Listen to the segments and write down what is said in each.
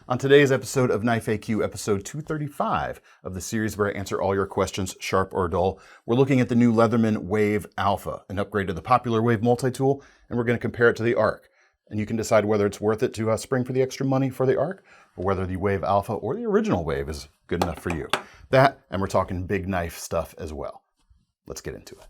On today's episode of KniFAQ, episode 235 of the series where I answer all your questions, sharp or dull, we're looking at the new Leatherman Wave Alpha, an upgrade to the popular Wave multi-tool, and we're going to compare it to the Arc. And you can decide whether it's worth it to spring for the extra money for the Arc, or whether the Wave Alpha or the original Wave is good enough for you. That, and we're talking big knife stuff as well. Let's get into it.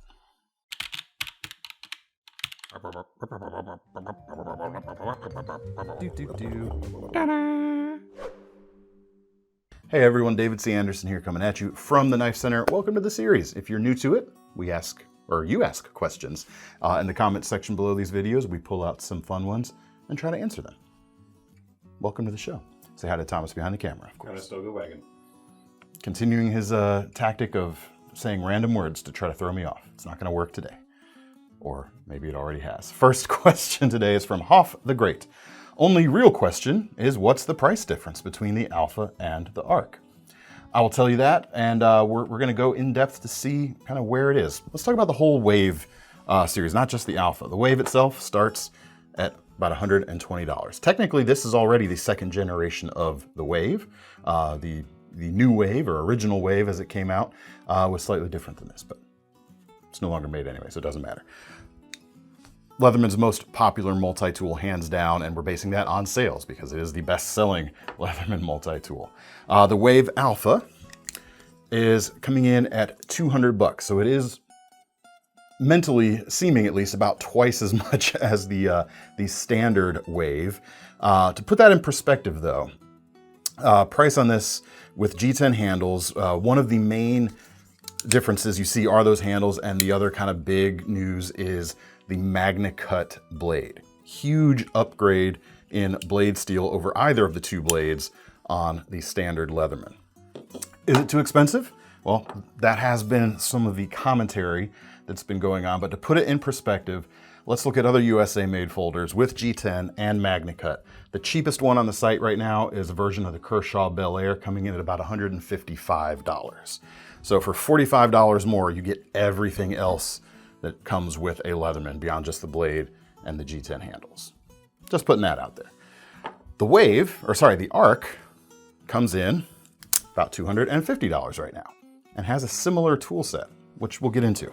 Hey everyone, David C. Anderson here coming at you from the KnifeCenter. Welcome to the series. If you're new to it, you ask questions in the comment section below these videos. We pull out some fun ones and try to answer them. Welcome to the show. Say hi to Thomas behind the camera, of course. Conestoga wagon. Continuing his tactic of saying random words to try to throw me off. It's not going to work today. Or maybe it already has. First question today is from Hoff the Great. Only real question is, what's the price difference between the Alpha and the Arc? I will tell you that, and we're going to go in depth to see kind of where it is. Let's talk about the whole Wave series, not just the Alpha. The Wave itself starts at about $120. Technically, this is already the second generation of the Wave. The new Wave, or original Wave as it came out, was slightly different than this, but it's no longer made anyway, so it doesn't matter. Leatherman's most popular multi-tool, hands down, and we're basing that on sales because it is the best-selling Leatherman multi-tool. The Wave Alpha is coming in at $200, so it is mentally seeming at least about twice as much as the standard Wave. To put that in perspective, though, price on this with G10 handles, one of the main differences you see are those handles, and the other kind of big news is the MagnaCut blade. Huge upgrade in blade steel over either of the two blades on the standard Leatherman. Is it too expensive? Well, that has been some of the commentary that's been going on, but to put it in perspective, let's look at other USA-made folders with G10 and MagnaCut. The cheapest one on the site right now is a version of the Kershaw Bel Air, coming in at about $155. So for $45 more, you get everything else that comes with a Leatherman beyond just the blade and the G10 handles. Just putting that out there. The Arc comes in about $250 right now and has a similar tool set, which we'll get into.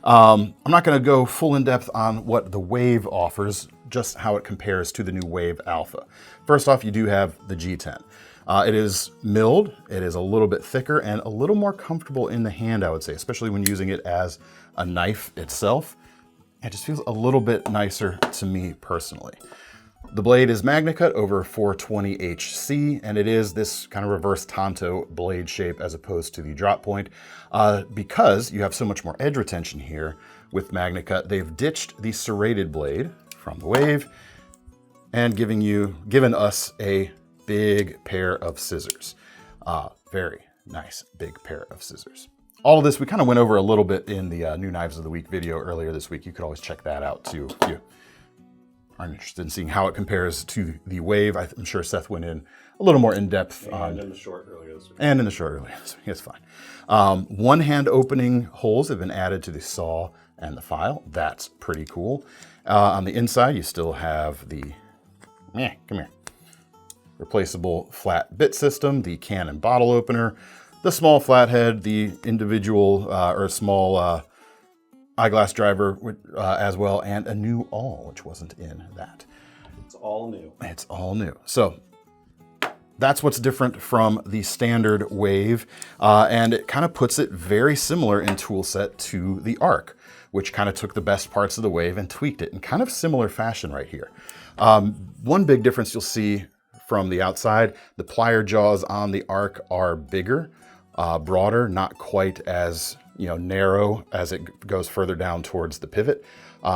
I'm not going to go full in depth on what the Wave offers, just how it compares to the new Wave Alpha. First off, you do have the G10. It is milled, it is a little bit thicker and a little more comfortable in the hand, I would say, especially when using it as a knife itself. It just feels a little bit nicer to me personally. The blade is MagnaCut over 420 HC, and it is this kind of reverse Tonto blade shape as opposed to the drop point. Because you have so much more edge retention here with MagnaCut, they've ditched the serrated blade from the Wave and given us a big pair of scissors. Very nice big pair of scissors. All of this we kind of went over a little bit in the New Knives of the Week video earlier this week. You could always check that out too if you aren't interested in seeing how it compares to the Wave. I'm sure Seth went in a little more in depth. And in the short earlier this week. And in the short earlier this week, it's fine. One hand opening holes have been added to the saw and the file. That's pretty cool. On the inside, you still have the, come here, replaceable flat bit system, the can and bottle opener, the small flathead, the individual or small eyeglass driver as well, and a new awl, which wasn't in that. It's all new. It's all new. So that's what's different from the standard Wave, and it kind of puts it very similar in tool set to the Arc, which kind of took the best parts of the Wave and tweaked it in kind of similar fashion right here. One big difference you'll see from the outside, the plier jaws on the Arc are bigger, broader, not quite as narrow as it goes further down towards the pivot.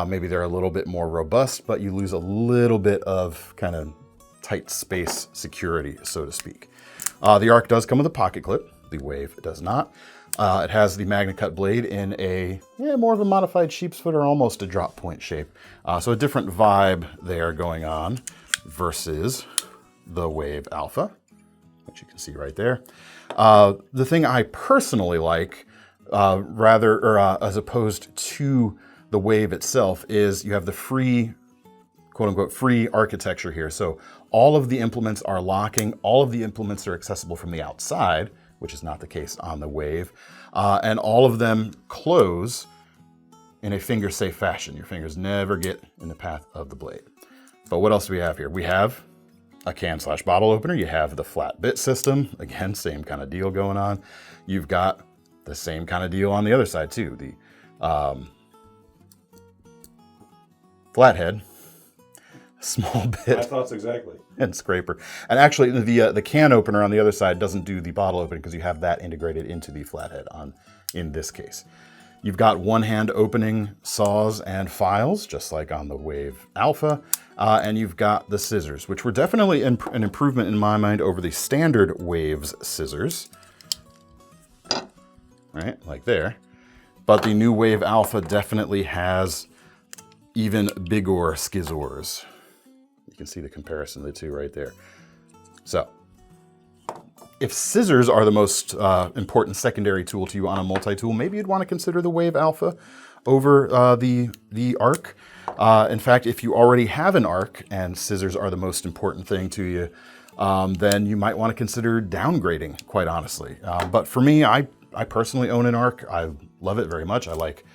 Maybe they're a little bit more robust, but you lose a little bit of kind of tight space security, so to speak. The Arc does come with a pocket clip. The Wave does not. It has the MagnaCut blade in a more of a modified sheep's foot or almost a drop point shape. So a different vibe there going on versus the Wave Alpha, which you can see right there. The thing I personally like, as opposed to the Wave itself, is you have the free quote unquote free architecture here. So all of the implements are locking, all of the implements are accessible from the outside, which is not the case on the Wave, and all of them close in a finger-safe fashion. Your fingers never get in the path of the blade. But what else do we have here? We have a can/bottle opener. You have the flat bit system. Again, same kind of deal going on. You've got the same kind of deal on the other side too. The flathead, small bit. My thoughts exactly. And scraper. And actually the can opener on the other side doesn't do the bottle opening because you have that integrated into the flathead in this case. You've got one-hand opening saws and files, just like on the Wave Alpha. And you've got the scissors, which were definitely an improvement in my mind over the standard Waves scissors. Right, like there. But the new Wave Alpha definitely has even bigger scissors. You can see the comparison of the two right there. So, if scissors are the most important secondary tool to you on a multi-tool, maybe you'd want to consider the Wave Alpha over the arc. In fact, if you already have an arc and scissors are the most important thing to you, then you might want to consider downgrading, quite honestly. But for me, I personally own an arc. I love it very much. I like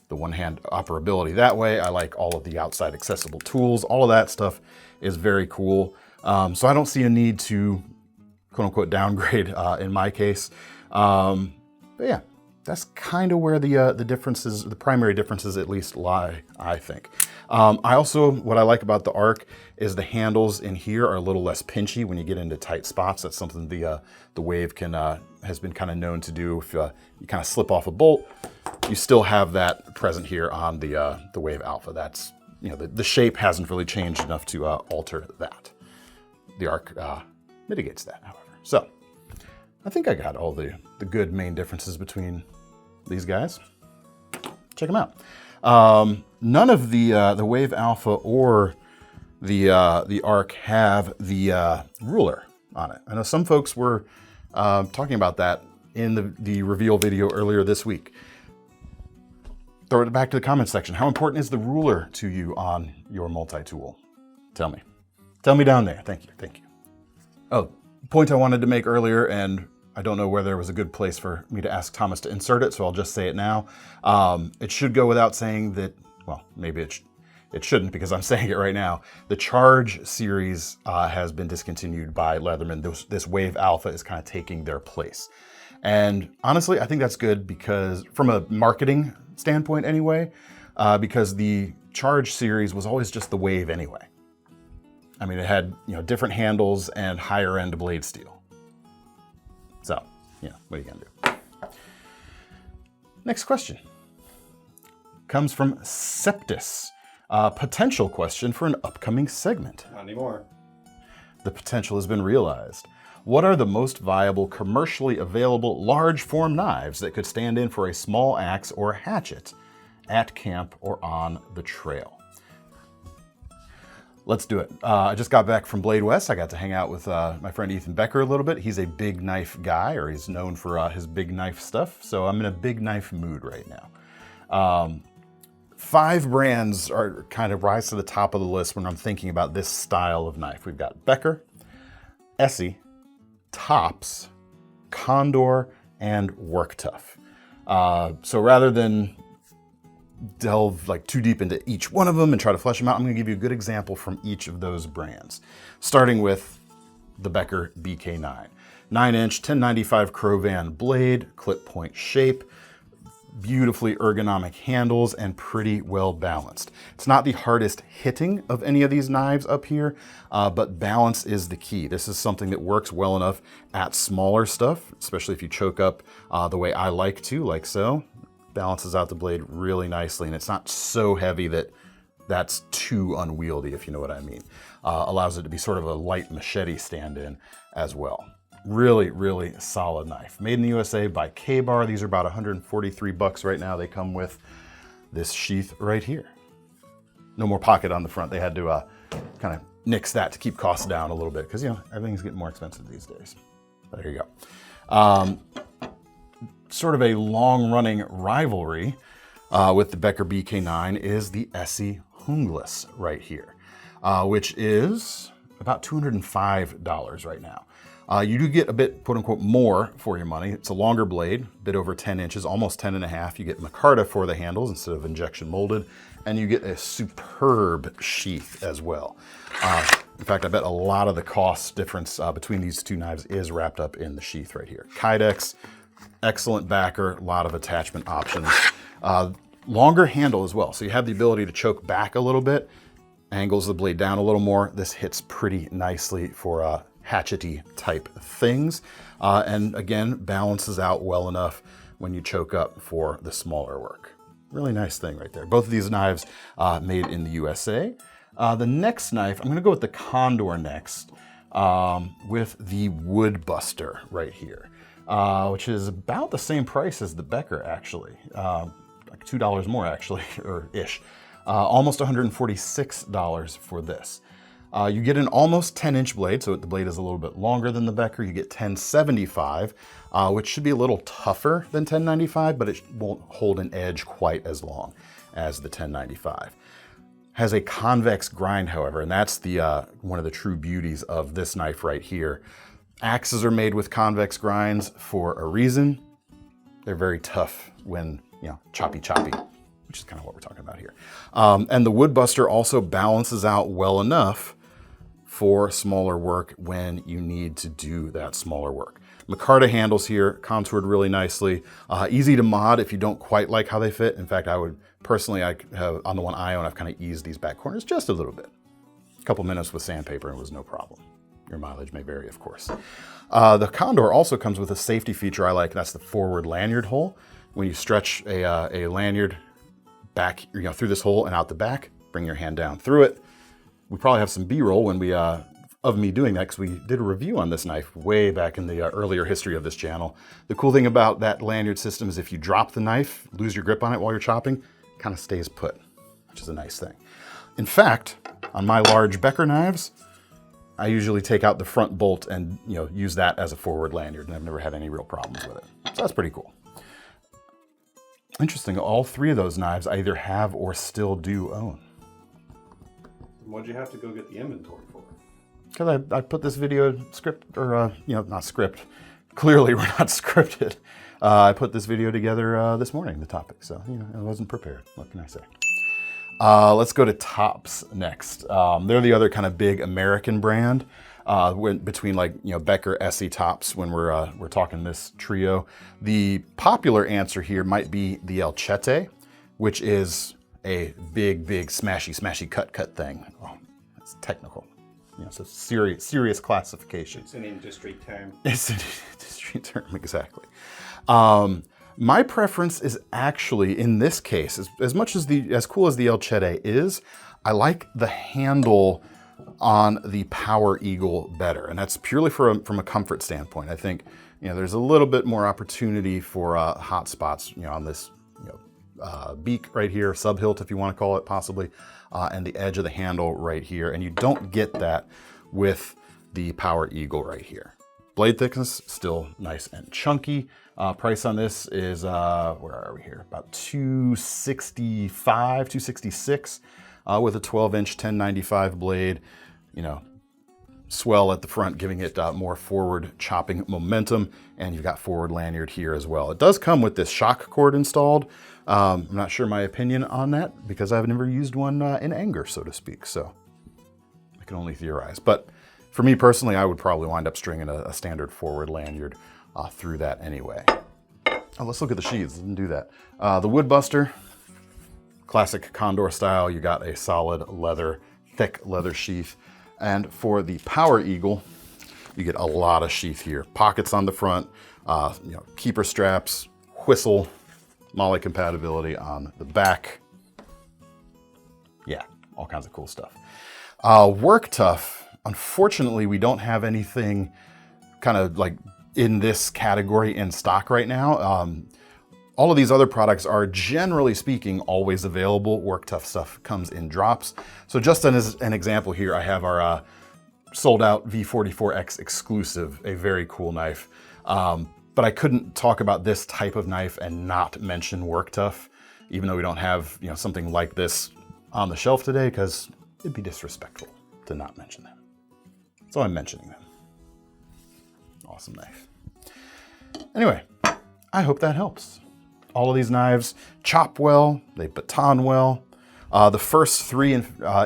the one-hand operability that way. I like all of the outside accessible tools. All of that stuff is very cool. So I don't see a need to quote-unquote downgrade in my case. But yeah, that's kind of where the differences, the primary differences at least lie, I think. What I like about the arc is the handles in here are a little less pinchy when you get into tight spots. That's something the Wave has been kind of known to do. If you kind of slip off a bolt, you still have that present here on the Wave Alpha. That's, you know, the shape hasn't really changed enough to alter that. The arc mitigates that, however. So I think I got all the good main differences between these guys. Check them out. None of the Wave Alpha or the arc have the ruler on it. I know some folks were talking about that in the reveal video earlier this week. Throw it back to the comments section. How important is the ruler to you on your multi-tool? Tell me. Tell me down there. Thank you. Thank you. Oh, point I wanted to make earlier, and I don't know where there was a good place for me to ask Thomas to insert it, so I'll just say it now. It should go without saying that, well, maybe it shouldn't because I'm saying it right now. The Charge series has been discontinued by Leatherman. This Wave Alpha is kind of taking their place. And honestly, I think that's good because from a marketing standpoint anyway, because the Charge series was always just the Wave anyway. I mean, it had, you know, different handles and higher end blade steel. So, you know, what are you gonna do? Next question comes from Septis. Potential question for an upcoming segment. Not anymore. The potential has been realized. What are the most viable commercially available large form knives that could stand in for a small axe or hatchet at camp or on the trail? Let's do it. I just got back from Blade West. I got to hang out with my friend Ethan Becker a little bit. He's a big knife guy, or he's known for his big knife stuff. So I'm in a big knife mood right now. 5 brands are kind of rise to the top of the list when I'm thinking about this style of knife. We've got Becker, Essie, Tops, Condor, and Work Tough. So rather than delve like too deep into each one of them and try to flesh them out, I'm going to give you a good example from each of those brands. Starting with the Becker BK9. 9-inch 1095 Crowvan blade, clip point shape, beautifully ergonomic handles, and pretty well balanced. It's not the hardest hitting of any of these knives up here, but balance is the key. This is something that works well enough at smaller stuff, especially if you choke up the way I like to, like so. Balances out the blade really nicely, and it's not so heavy that that's too unwieldy, if you know what I mean. Allows it to be sort of a light machete stand-in as well. Really, really solid knife. Made in the USA by K-Bar. These are about 143 bucks right now. They come with this sheath right here. No more pocket on the front. They had to kind of nix that to keep costs down a little bit because, you know, everything's getting more expensive these days. But there you go. Sort of a long-running rivalry with the Becker BK9 is the Essie Hungless right here. which is about $205 right now. You do get a bit, quote unquote, more for your money. It's a longer blade, a bit over 10 inches, almost 10 and a half. You get micarta for the handles instead of injection molded, and you get a superb sheath as well. In fact, I bet a lot of the cost difference between these two knives is wrapped up in the sheath right here. Kydex, excellent backer, a lot of attachment options. Longer handle as well, so you have the ability to choke back a little bit, angles the blade down a little more. This hits pretty nicely for hatchety type things. And again, balances out well enough when you choke up for the smaller work. Really nice thing right there. Both of these knives made in the USA. The next knife, I'm gonna go with the Condor next, with the Wood Buster right here, which is about the same price as the Becker actually. Like $2 more actually, or ish. Almost $146 for this. You get an almost 10-inch blade, so the blade is a little bit longer than the Becker. You get 1075, which should be a little tougher than 1095, but it won't hold an edge quite as long as the 1095. Has a convex grind, however, and that's the one of the true beauties of this knife right here. Axes are made with convex grinds for a reason. They're very tough when, you know, choppy, which is kind of what we're talking about here. And the Wood Buster also balances out well enough for smaller work when you need to do that smaller work. Micarta handles here, contoured really nicely. Easy to mod if you don't quite like how they fit. In fact, I would personally, on the one I own, I've kind of eased these back corners just a little bit. A couple minutes with sandpaper and it was no problem. Your mileage may vary, of course. The Condor also comes with a safety feature I like. That's the forward lanyard hole. When you stretch a lanyard back, you know, through this hole and out the back, bring your hand down through it. We probably have some B-roll when we of me doing that, because we did a review on this knife way back in the earlier history of this channel. The cool thing about that lanyard system is if you drop the knife, lose your grip on it while you're chopping, it kind of stays put, which is a nice thing. In fact, on my large Becker knives, I usually take out the front bolt and, you know, use that as a forward lanyard, and I've never had any real problems with it. So that's pretty cool. Interesting, all three of those knives I either have or still do own. What'd you have to go get the inventory for? Because I put this video script, or, you know, not script. Clearly we're not scripted. I put this video together this morning, the topic. So, you know, I wasn't prepared. What can I say? Let's go to Tops next. They're the other kind of big American brand. Between, like, you know, Becker, Essie, Tops, when we're talking this trio. The popular answer here might be the Hatchet, which is a big smashy cut thing. Oh, it's technical. You know, it's a serious classification. It's an industry term. It's an industry term, exactly. My preference is actually, in this case, as much as as cool as the Hatchet is, I like the handle on the Power Eagle better, and that's purely from a comfort standpoint. I think, you know, there's a little bit more opportunity for hot spots, you know, on this, you know, beak right here, sub hilt if you want to call it, possibly, and the edge of the handle right here, and you don't get that with the Power Eagle right here. Blade thickness still nice and chunky. Price on this is where are we here? About $265, $266. With a 12-inch 1095 blade, you know, swell at the front, giving it more forward chopping momentum, and you've got forward lanyard here as well. It does come with this shock cord installed. I'm not sure my opinion on that because I've never used one in anger, so to speak, so I can only theorize. But for me personally, I would probably wind up stringing a standard forward lanyard through that anyway. Oh, let's look at the sheaths. Let's do that. The Wood Buster. Classic Condor style, you got a solid leather, thick leather sheath. And for the Power Eagle, you get a lot of sheath here. Pockets on the front, you know, keeper straps, whistle, MOLLE compatibility on the back. Yeah, all kinds of cool stuff. Work tough, unfortunately, we don't have anything kind of like in this category in stock right now. All of these other products are, generally speaking, always available. Work tough stuff comes in drops. So just as an example here, I have our sold out V44X exclusive, a very cool knife. But I couldn't talk about this type of knife and not mention work tough, even though we don't have, you know, something like this on the shelf today, because it'd be disrespectful to not mention them. So I'm mentioning them. Awesome knife. Anyway, I hope that helps. All of these knives chop well, they baton well. The first three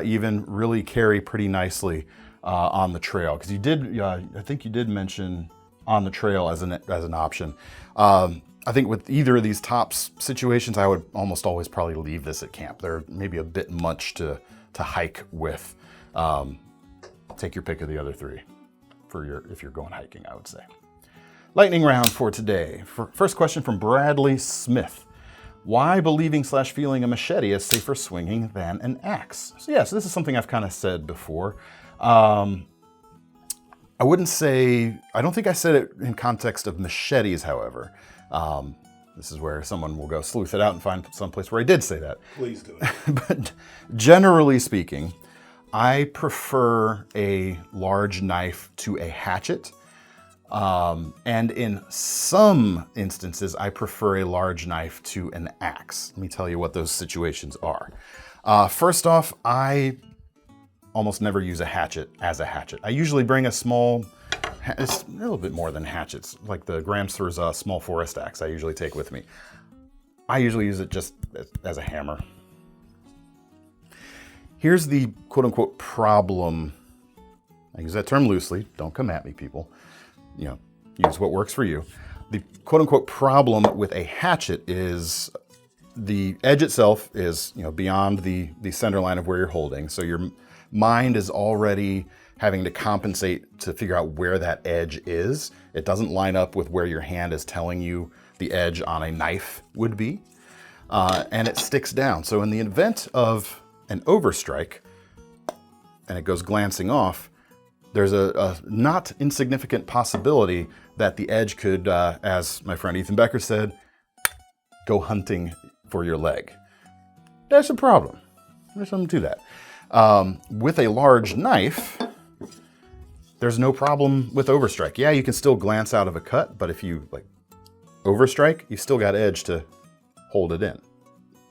even really carry pretty nicely on the trail, because you did, I think you did mention on the trail as an option. I think with either of these tops situations, I would almost always probably leave this at camp. They're maybe a bit much to hike with. Take your pick of the other three if you're going hiking, I would say. Lightning round for today. First question from Bradley Smith. Why believing/feeling a machete is safer swinging than an axe? So yeah, so this is something I've kind of said before. I don't think I said it in context of machetes, however. This is where someone will go sleuth it out and find someplace where I did say that. Please do it. But generally speaking, I prefer a large knife to a hatchet. And in some instances, I prefer a large knife to an axe. Let me tell you what those situations are. First off, I almost never use a hatchet as a hatchet. I usually bring a small, it's a little bit more than hatchets, like the Gramster's small forest axe I usually take with me. I usually use it just as a hammer. Here's the quote-unquote problem. I use that term loosely. Don't come at me, people. You know, use what works for you. The quote-unquote problem with a hatchet is the edge itself is, beyond the center line of where you're holding. So your mind is already having to compensate to figure out where that edge is. It doesn't line up with where your hand is telling you the edge on a knife would be. And it sticks down. So in the event of an overstrike and it goes glancing off, there's a not insignificant possibility that the edge could, as my friend Ethan Becker said, go hunting for your leg. That's a problem. There's something to that. With a large knife, there's no problem with overstrike. Yeah, you can still glance out of a cut, but if you overstrike, you still got edge to hold it in,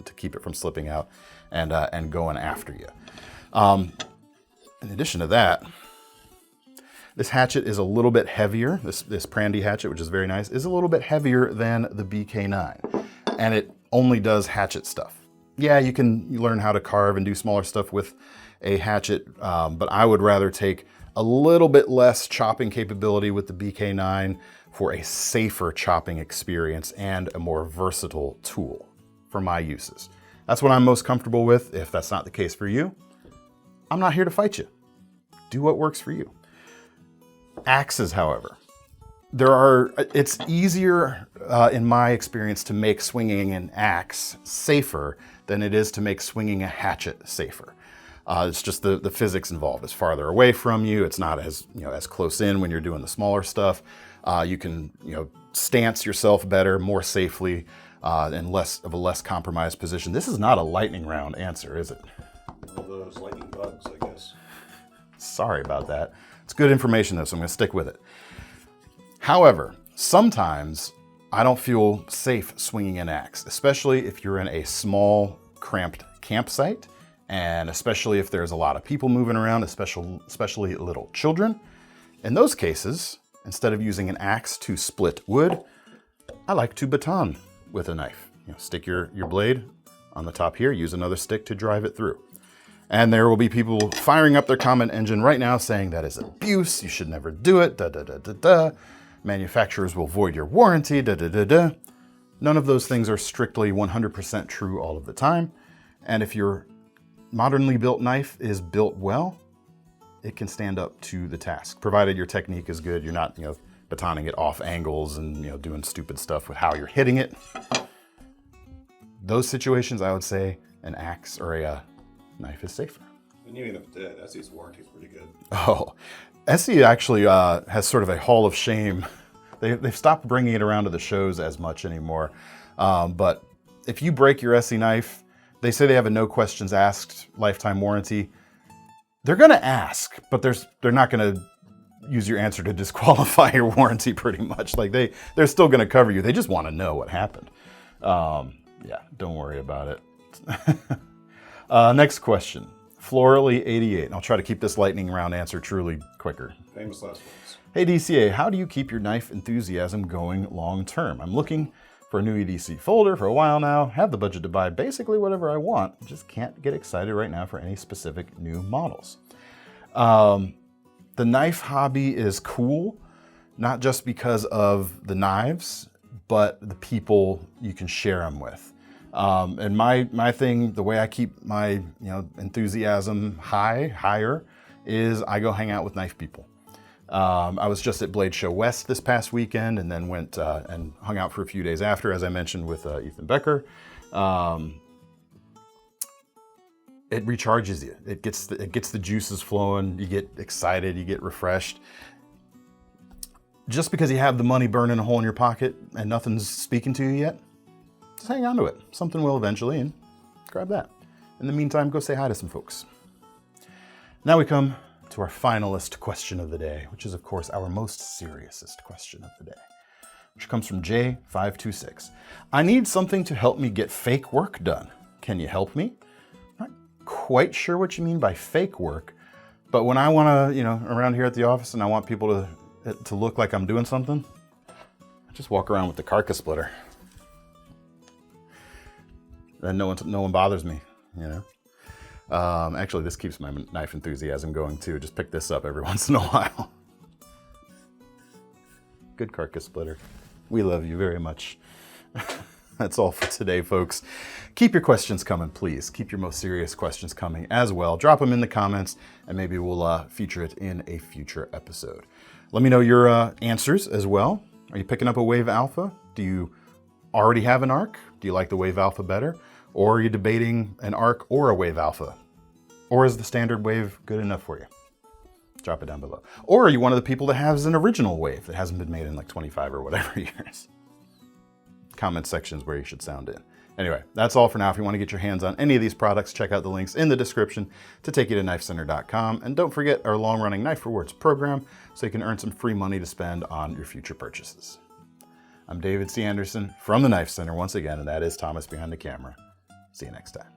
to keep it from slipping out and going after you. In addition to that, this hatchet is a little bit heavier. This Prandy hatchet, which is very nice, is a little bit heavier than the BK9, and it only does hatchet stuff. Yeah, you can learn how to carve and do smaller stuff with a hatchet, but I would rather take a little bit less chopping capability with the BK9 for a safer chopping experience and a more versatile tool for my uses. That's what I'm most comfortable with. If that's not the case for you, I'm not here to fight you. Do what works for you. Axes, however, it's easier in my experience to make swinging an axe safer than it is to make swinging a hatchet safer. It's just the physics involved. It's farther away from you. It's not as as close in when you're doing the smaller stuff. You can stance yourself better, more safely, and less compromised position. This is not a lightning round answer, is it? All those lightning bugs, I guess. Sorry about that. It's good information though, so I'm going to stick with it. However, sometimes I don't feel safe swinging an axe, especially if you're in a small, cramped campsite, and especially if there's a lot of people moving around, especially little children. In those cases, instead of using an axe to split wood, I like to baton with a knife. Stick your blade on the top here, use another stick to drive it through. And there will be people firing up their comment engine right now saying that is abuse, you should never do it, manufacturers will void your warranty, None of those things are strictly 100% true all of the time. And if your modernly built knife is built well, it can stand up to the task, provided your technique is good. You're not, batoning it off angles and, doing stupid stuff with how you're hitting it. Those situations, I would say an axe or a knife is safer. And even if it did, Essie's warranty is pretty good. Oh, Essie actually has sort of a hall of shame. They've stopped bringing it around to the shows as much anymore. But if you break your Essie knife, they say they have a no questions asked lifetime warranty. They're going to ask, but they're not going to use your answer to disqualify your warranty pretty much. They're still going to cover you. They just want to know what happened. Yeah, don't worry about it. Next question Florally 88. And I'll try to keep this lightning round answer truly quicker. Famous last words. Hey DCA, how do you keep your knife enthusiasm going long term? I'm looking for a new EDC folder for a while now, have the budget to buy basically whatever I want, just can't get excited right now for any specific new models. The knife hobby is cool, not just because of the knives, but the people you can share them with. And my thing, the way I keep my enthusiasm higher, is I go hang out with knife people. I was just at Blade Show West this past weekend, and then went and hung out for a few days after, as I mentioned, with Ethan Becker. It recharges you. It gets the juices flowing. You get excited. You get refreshed. Just because you have the money burning a hole in your pocket and nothing's speaking to you yet, just hang on to it. Something will eventually, and grab that. In the meantime, go say hi to some folks. Now we come to our finalist question of the day, which is, of course, our most seriousest question of the day, which comes from J526. I need something to help me get fake work done. Can you help me? Not quite sure what you mean by fake work, but when I want to, around here at the office and I want people to look like I'm doing something, I just walk around with the carcass splitter. And no one bothers me, Actually, this keeps my knife enthusiasm going too. Just pick this up every once in a while. Good carcass splitter. We love you very much. That's all for today, folks. Keep your questions coming, please. Keep your most serious questions coming as well. Drop them in the comments, and maybe we'll feature it in a future episode. Let me know your answers as well. Are you picking up a Wave Alpha? Do you already have an ARC? Do you like the Wave Alpha better? Or are you debating an ARC or a Wave Alpha? Or is the standard Wave good enough for you? Drop it down below. Or are you one of the people that has an original Wave that hasn't been made in like 25 or whatever years? Comment section's where you should sound in. Anyway, that's all for now. If you want to get your hands on any of these products, check out the links in the description to take you to KnifeCenter.com. And don't forget our long-running Knife Rewards program so you can earn some free money to spend on your future purchases. I'm David C. Anderson from the Knife Center once again, and that is Thomas behind the camera. See you next time.